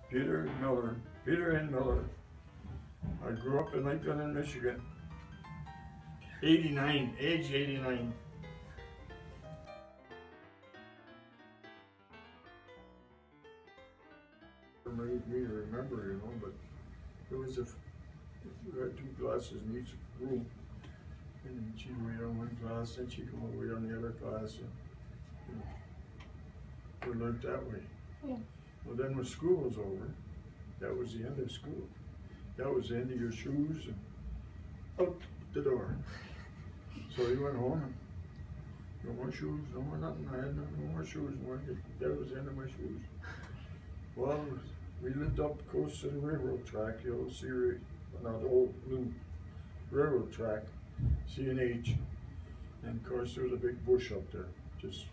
Peter Miller, Peter N. Miller. I grew up in Lake Gunning, Michigan. 89, age 89. Made me remember, you know, but there was we had 2 classes in each room, and she'd wait on one class, and she'd come away on the other class, and you know, we learned that way. Yeah. Well, then when school was over, that was the end of school. That was the end of your shoes and out the door. So he went home and no more shoes, no more nothing. I had no more shoes. That was the end of my shoes. Well, we lived up close to the railroad track, the old not the old blue railroad track, C&H. And of course there was a big bush up there, just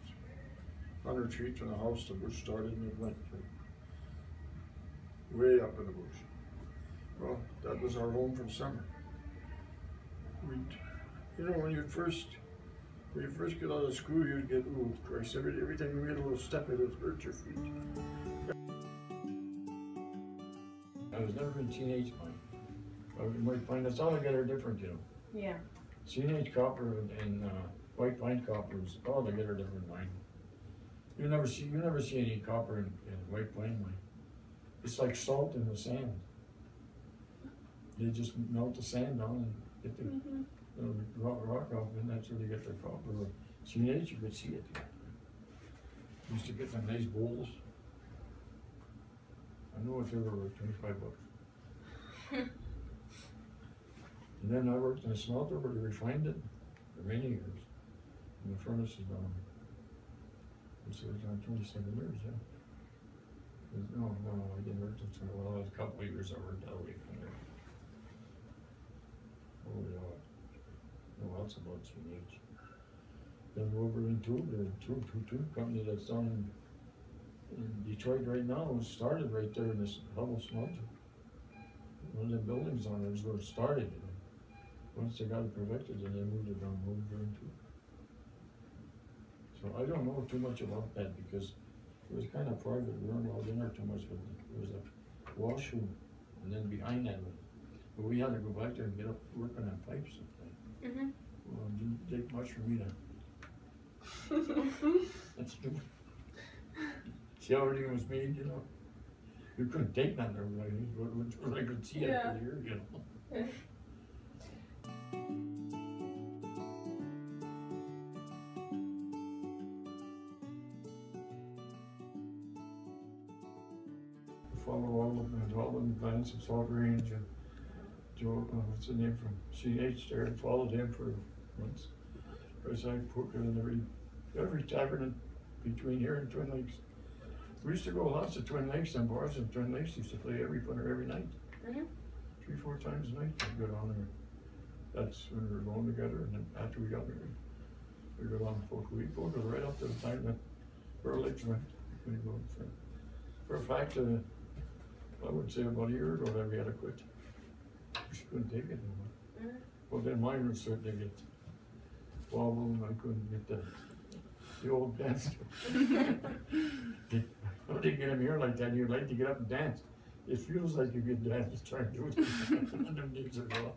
100 feet from the house. The bush started and it went way up in the bush. Well, that was our home for summer. You know, when you first get out of school, you'd get, oh Christ, every time you made a little step, it would hurt your feet. I was never in C&H pine. You might find that's altogether different, you know. Yeah. C&H copper and white pine copper is altogether different mine. You never see any copper in white pine mine. It's like salt in the sand. They just melt the sand down and get the rock off, and that's where they get their copper. C&H, you could see it. Used to get them nice bowls. I know what they were worth, $25. And then I worked in a smelter where they refined it for many years. And the furnace is down. So it was on 27 years, yeah. No, I didn't work there. Well, it was a couple of years I worked that way from there. Oh, yeah. No else about C&H. Then over into the tube company that's down in Detroit right now. It started right there in this Hubble smelter. One of the buildings on it is where it started. Once they got it perfected, then they moved it down over into. So I don't know too much about that because it was kind of private. We weren't allowed in there too much, but there was a washroom, and then behind that, but we had to go back there and get up work on that pipe sometime. Well, it didn't take much for me to. That's true. See how everything was made, you know. You couldn't take that there, right? I could see it from here, you know. Follow all of the development plans of Salt Range and Joe, what's the name from C&H there, and followed him for months. Because I put in every tavern between here and Twin Lakes. We used to go lots of Twin Lakes and bars in Twin Lakes. Used to play every punter every night. 3-4 times a night we'd go down there. That's when we were going together, and then after we got married, we go down to Polka. We Polka right up to the time that Pearl Lakes went. For a fact, I would say about a year ago that we had to quit. We couldn't take it anymore. Well, then mine was starting to get wobbled, and I couldn't get the old dance. When they get him here like that, you'd like to get up and dance. It feels like you can dance, try and do it. Them days are gone.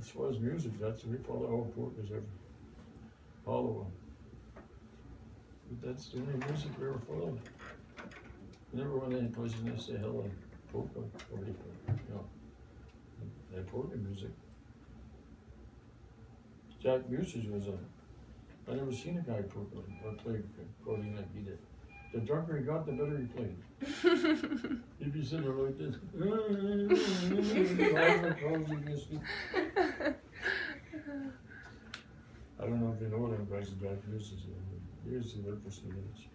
As far as music, that's we follow all polkas every all of them. But that's the only music we ever followed. We never went any places and say hell like polka or you know. That polka music. Jack Busey was I never seen a guy play accordion like he did. The drunker he got, the better he played. He'd be sitting there like this. I don't know if you know what I'm Jack Busey. He used to work for C&H.